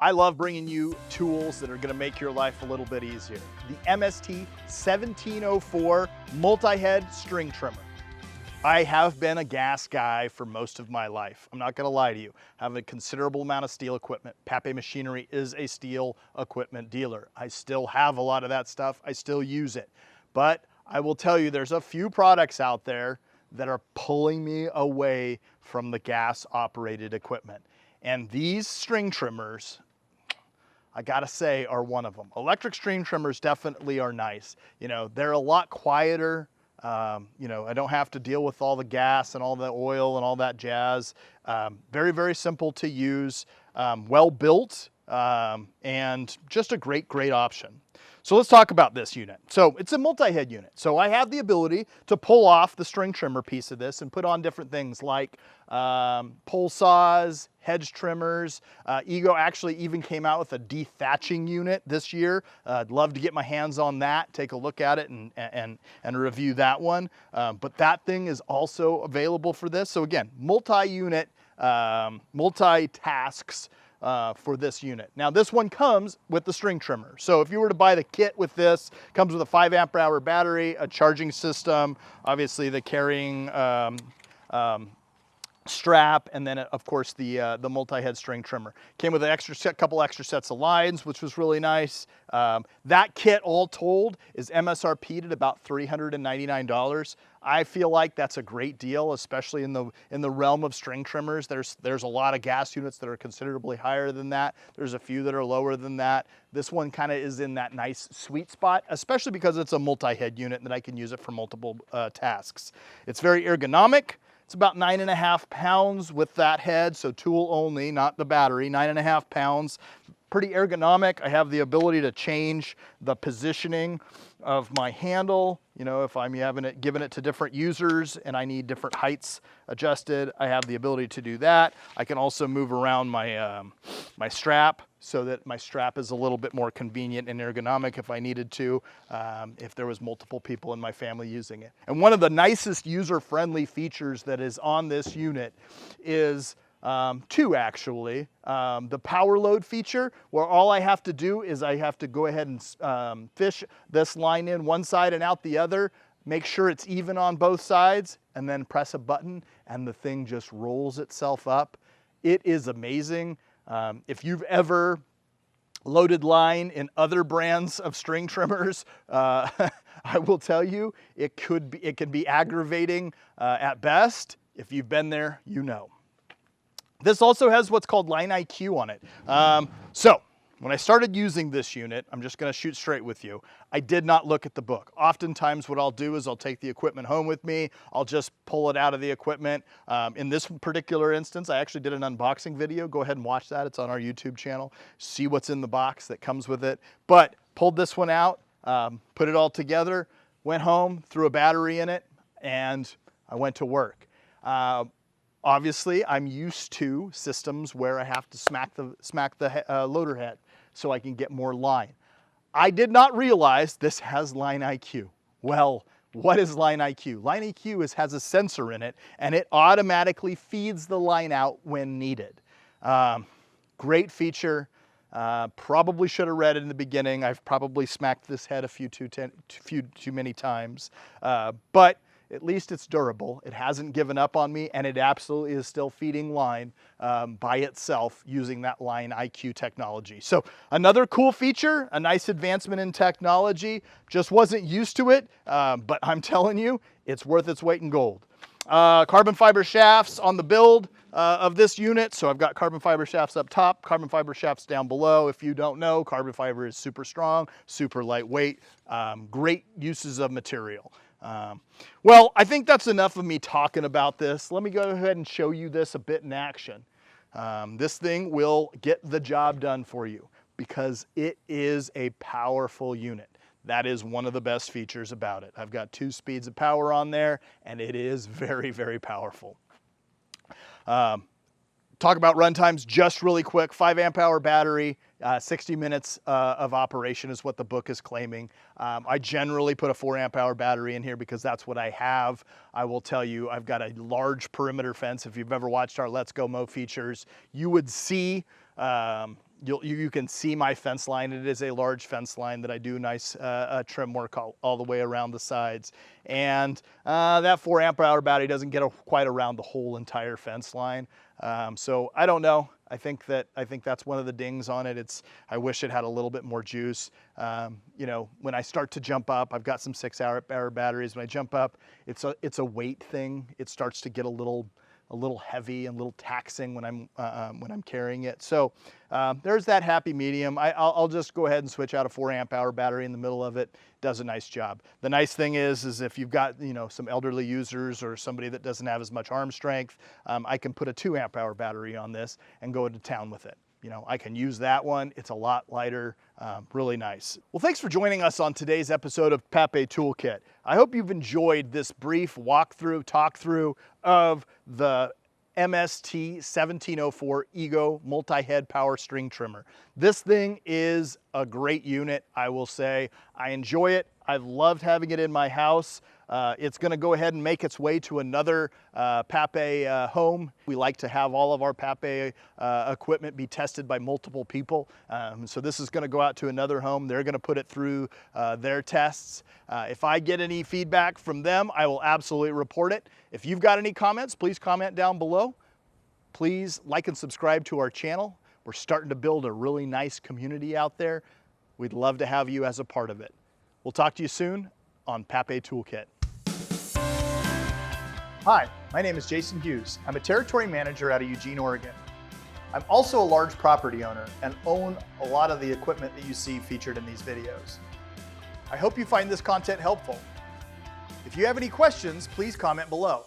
I love bringing you tools that are going to make your life a little bit easier. The MST1704 multi-head string trimmer. I have been a gas guy for most of my life. I'm not going to lie to you. I have a considerable amount of steel equipment. Papé Machinery is a steel equipment dealer. I still have a lot of that stuff. I still use it. But I will tell you, there's a few products out there that are pulling me away from the gas operated equipment. And these string trimmers, I gotta say, are one of them. Electric string trimmers definitely are nice. You know, they're a lot quieter. You know, I don't have to deal with all the gas and all the oil and all that jazz. Very, very simple to use, well built, and just a great, great option. So let's talk about this unit. So it's a multi-head unit. So I have the ability to pull off the string trimmer piece of this and put on different things like pole saws, hedge trimmers. Ego actually even came out with a dethatching unit this year. I'd love to get my hands on that, take a look at it and review that one. But that thing is also available for this. So again, multi-unit, multi-tasks for this unit. Now this one comes with the string trimmer. So if you were to buy the kit with this, comes with a 5 amp hour battery, a charging system, obviously the carrying strap, and then of course the multi-head string trimmer. Came with an couple extra sets of lines, which was really nice. That kit all told is MSRP'd at about $399. I feel like that's a great deal, especially in the realm of string trimmers. There's a lot of gas units that are considerably higher than that. There's a few that are lower than that. This one kind of is in that nice sweet spot, especially because it's a multi-head unit and that I can use it for multiple tasks. It's very ergonomic. It's about 9.5 pounds with that head, so tool only, not the battery, 9.5 pounds. Pretty ergonomic. I have the ability to change the positioning of my handle. You know, if I'm giving it to different users and I need different heights adjusted, I have the ability to do that. I can also move around my, my strap so that my strap is a little bit more convenient and ergonomic if I needed to, if there was multiple people in my family using it. And one of the nicest user-friendly features that is on this unit is two actually. The power load feature, where all I have to do is I have to go ahead and fish this line in one side and out the other, make sure it's even on both sides, and then press a button and the thing just rolls itself up. It is amazing. If you've ever loaded line in other brands of string trimmers, I will tell you, it can be aggravating at best. If you've been there, you know. This also has what's called line IQ on it. So when I started using this unit, I'm just gonna shoot straight with you, I did not look at the book. Oftentimes what I'll do is I'll take the equipment home with me, I'll just pull it out of the equipment. In this particular instance, I actually did an unboxing video. Go ahead and watch that, it's on our YouTube channel. See what's in the box that comes with it. But pulled this one out, put it all together, went home, threw a battery in it, and I went to work. Obviously, I'm used to systems where I have to smack the loader head so I can get more line. I did not realize this has line IQ. Well, what is line IQ? Line IQ has a sensor in it, and it automatically feeds the line out when needed. Great feature. Probably should have read it in the beginning. I've probably smacked this head a few too many times, but at least it's durable. It hasn't given up on me, and it absolutely is still feeding line by itself using that line IQ technology. So another cool feature, a nice advancement in technology. Just wasn't used to it, but I'm telling you, it's worth its weight in gold. Carbon fiber shafts on the build of this unit. So I've got carbon fiber shafts up top, carbon fiber shafts down below. If you don't know, carbon fiber is super strong, super lightweight, great uses of material. Well, I think that's enough of me talking about this. Let me go ahead and show you this a bit in action. This thing will get the job done for you because it is a powerful unit. That is one of the best features about it. I've got 2 speeds of power on there, and it is very, very powerful. Talk about run times just really quick. 5 amp hour battery, 60 minutes of operation is what the book is claiming. I generally put a 4 amp hour battery in here because that's what I have. I will tell you, I've got a large perimeter fence. If you've ever watched our Let's Go Mow features, you would see You can see my fence line. It is a large fence line that I do nice trim work all the way around the sides. And that 4 amp hour battery doesn't get quite around the whole entire fence line. So I don't know. I think that's one of the dings on it. I wish it had a little bit more juice. You know, when I start to jump up, I've got some 6 hour batteries. When I jump up, it's a weight thing. It starts to get a little heavy and a little taxing when I'm carrying it. So there's that happy medium. I'll just go ahead and switch out a 4 amp hour battery in the middle of it. Does a nice job. The nice thing is if you've got, you know, some elderly users or somebody that doesn't have as much arm strength, I can put a 2 amp hour battery on this and go into town with it. You know, I can use that one. It's a lot lighter, really nice. Well, thanks for joining us on today's episode of Papé Toolkit. I hope you've enjoyed this brief talk through of the MST1704 Ego multi-head power string trimmer. This thing is a great unit, I will say. I enjoy it. I've loved having it in my house. It's gonna go ahead and make its way to another Papé home. We like to have all of our Papé equipment be tested by multiple people. So this is gonna go out to another home. They're gonna put it through their tests. If I get any feedback from them, I will absolutely report it. If you've got any comments, please comment down below. Please like and subscribe to our channel. We're starting to build a really nice community out there. We'd love to have you as a part of it. We'll talk to you soon on Papé Toolkit. Hi, my name is Jason Hughes. I'm a territory manager out of Eugene, Oregon. I'm also a large property owner and own a lot of the equipment that you see featured in these videos. I hope you find this content helpful. If you have any questions, please comment below.